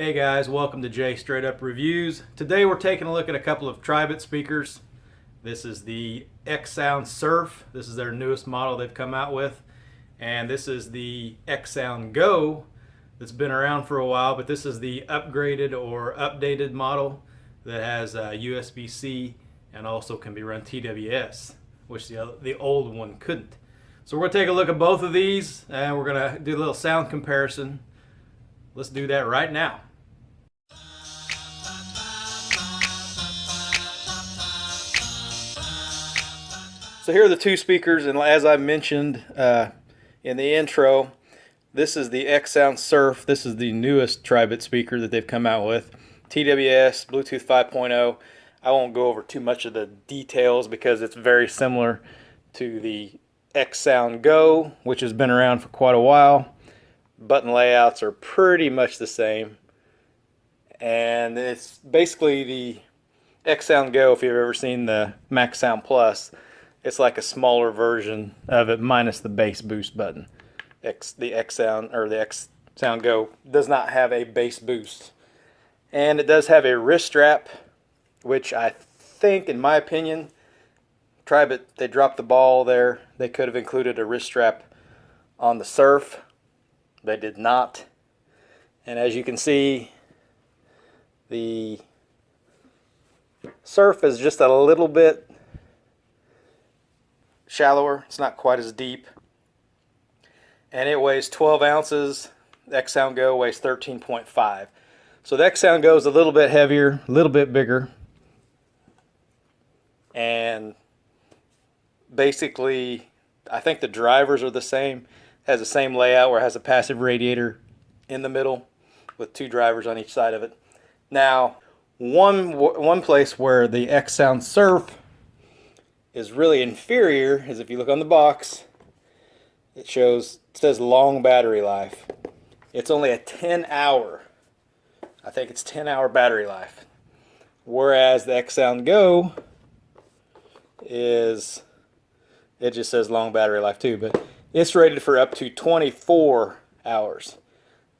Hey guys, welcome to Jay Straight Up Reviews. Today we're taking a look at a couple of Tribit speakers. This is the XSound Surf. This is their newest model they've come out with. And this is the XSound Go that's been around for a while, but this is the upgraded or updated model that has USB-C and also can be run TWS, which the old one couldn't. So we're going to take a look at both of these and we're going to do a little sound comparison. Let's do that right now. So here are the two speakers, and as I mentioned in the intro, this is the XSound Surf. This is the newest Tribit speaker that they've come out with. TWS, Bluetooth 5.0. I won't go over too much of the details because it's very similar to the XSound Go, which has been around for quite a while. Button layouts are pretty much the same. And it's basically the XSound Go, if you've ever seen the Max Sound Plus. It's like a smaller version of it minus the bass boost button. The XSound Go does not have a bass boost. And it does have a wrist strap, which I think, in my opinion, Tribit, they dropped the ball there. They could have included a wrist strap on the Surf. They did not. And as you can see, the Surf is just a little bit shallower. It's not quite as deep. And it weighs 12 ounces. The XSound Go weighs 13.5. So the XSound Go is a little bit heavier, a little bit bigger. And basically, I think the drivers are the same. It has the same layout where it has a passive radiator in the middle with two drivers on each side of it. Now, one place where the XSound Surf is really inferior is if you look on the box, it says long battery life. It's only a 10-hour, I think it's 10-hour battery life. Whereas the XSound Go it just says long battery life too, but it's rated for up to 24 hours.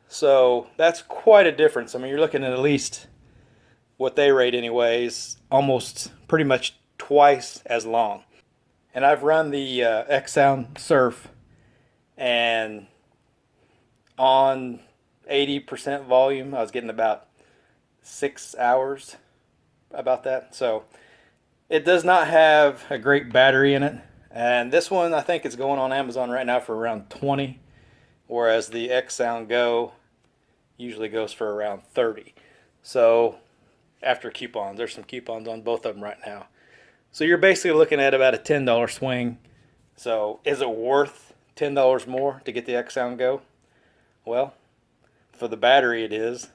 So that's quite a difference. I mean, you're looking at least what they rate anyways, almost pretty much twice as long. And I've run the XSound Surf, and on 80% volume I was getting about 6 hours, about that. So it does not have a great battery in it, and this one I think is going on Amazon right now for around 20, whereas the XSound Go usually goes for around 30. So after coupons, there's some coupons on both of them right now. So you're basically looking at about a $10 swing. So is it worth $10 more to get the XSound Go? Well, for the battery it is.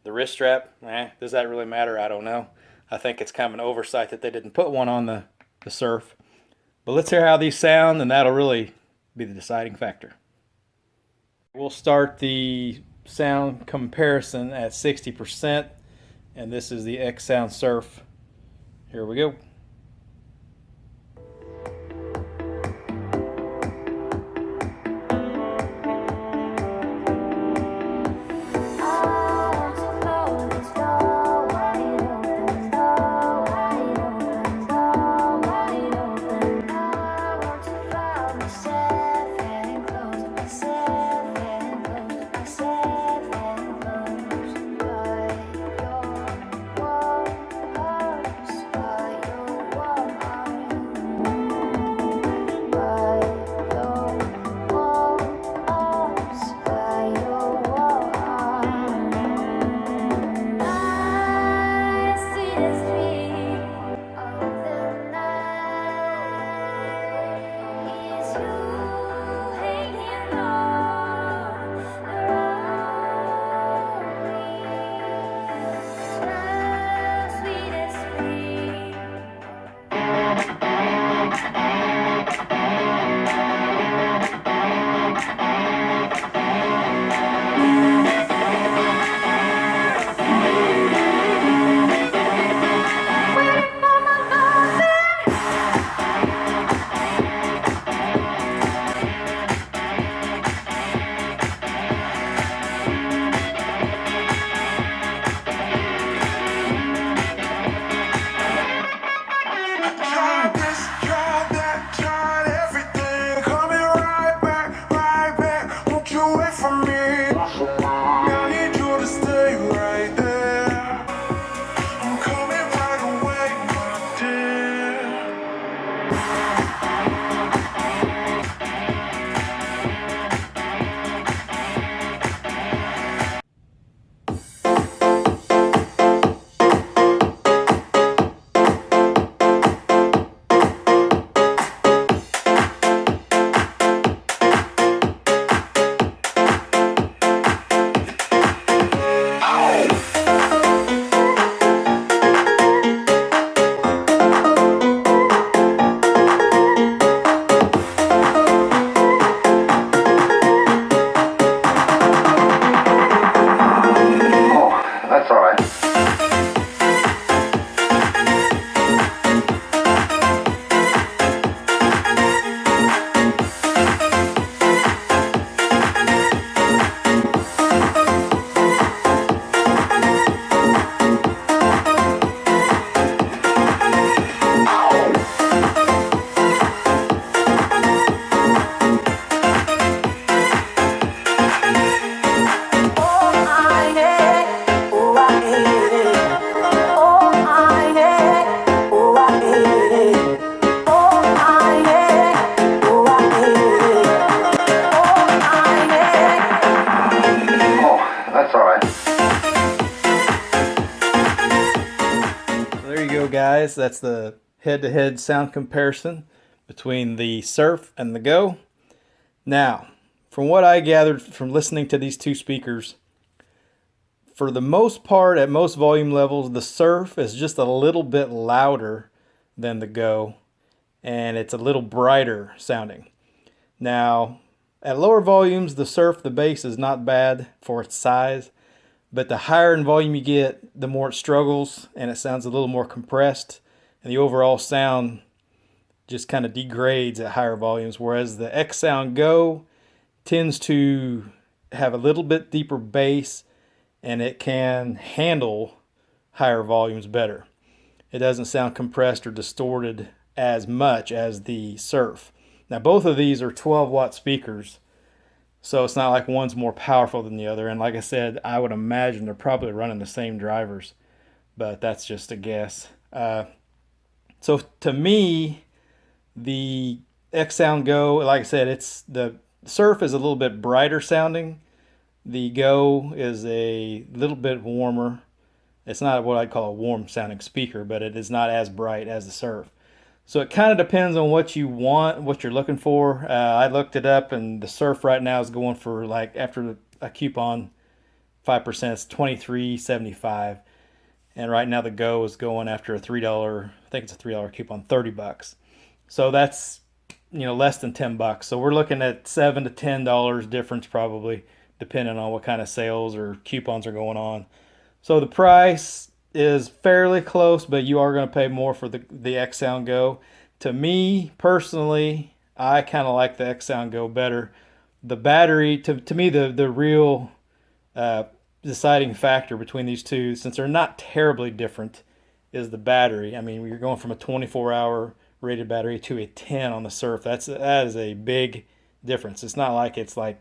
The wrist strap, does that really matter? I don't know. I think it's kind of an oversight that they didn't put one on the Surf. But let's hear how these sound, and that'll really be the deciding factor. We'll start the sound comparison at 60%, and this is the XSound Surf. Here we go. That's all right. There you go, guys. That's the head-to-head sound comparison between the Surf and the Go. Now, from what I gathered from listening to these two speakers, for the most part, at most volume levels, the Surf is just a little bit louder than the Go, and it's a little brighter sounding. Now, at lower volumes, the Surf, the bass is not bad for its size, but the higher in volume you get, the more it struggles, and it sounds a little more compressed, and the overall sound just kind of degrades at higher volumes, whereas the XSound Go tends to have a little bit deeper bass, and it can handle higher volumes better. It doesn't sound compressed or distorted as much as the Surf. Now, both of these are 12-watt speakers, so it's not like one's more powerful than the other. And like I said, I would imagine they're probably running the same drivers, but that's just a guess. So to me, the XSound Go, like I said, it's the Surf is a little bit brighter sounding. The Go is a little bit warmer. It's not what I'd call a warm sounding speaker, but it is not as bright as the Surf. So it kind of depends on what you want, what you're looking for. I looked it up, and the Surf right now is going for, like, after a coupon 5%, it's $23.75. And right now the Go is going after a $3, I think it's a $3 coupon, $30. So that's, less than $10. So we're looking at $7 to $10 difference probably, depending on what kind of sales or coupons are going on. So the price is fairly close, but you are going to pay more for the XSound Go. To me personally, I kind of like the XSound Go better. The battery, to me, the real deciding factor between these two, since they're not terribly different, is the battery. I mean, you're going from a 24-hour rated battery to a 10 on the Surf. That is a big difference. It's not like it's like,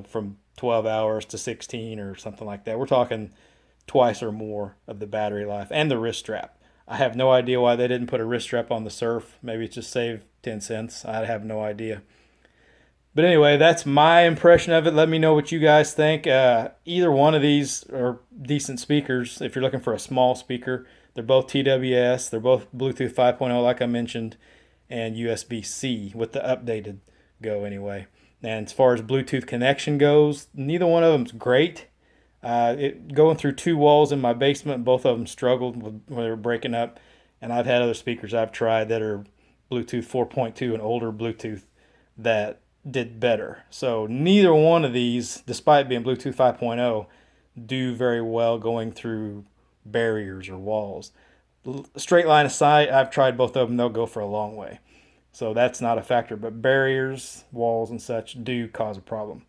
from 12 hours to 16 or something like that. We're talking twice or more of the battery life, and the wrist strap. I have no idea why they didn't put a wrist strap on the Surf. Maybe it's just save 10 cents. I have no idea. But anyway, that's my impression of it. Let me know what you guys think. Either one of these are decent speakers if you're looking for a small speaker. They're both TWS. They're both Bluetooth 5.0 like I mentioned, and USB-C with the updated Go anyway. And as far as Bluetooth connection goes, neither one of them's great. Going through two walls in my basement, both of them struggled when they were breaking up. And I've had other speakers I've tried that are Bluetooth 4.2 and older Bluetooth that did better. So neither one of these, despite being Bluetooth 5.0, do very well going through barriers or walls. Straight line of sight, I've tried both of them. They'll go for a long way. So that's not a factor. But barriers, walls, and such do cause a problem.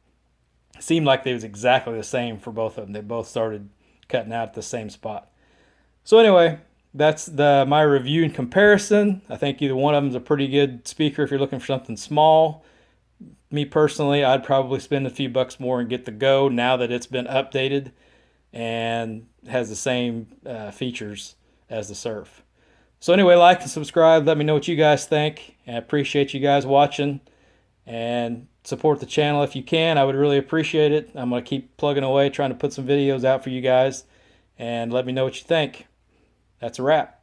Seemed like they was exactly the same for both of them. They both started cutting out at the same spot. So anyway, that's my review and comparison. I think either one of them is a pretty good speaker if you're looking for something small. Me personally, I'd probably spend a few bucks more and get the Go now that it's been updated and has the same features as the Surf. So anyway, like and subscribe. Let me know what you guys think. And I appreciate you guys watching. And support the channel if you can. I would really appreciate it. I'm going to keep plugging away, trying to put some videos out for you guys. And let me know what you think. That's a wrap.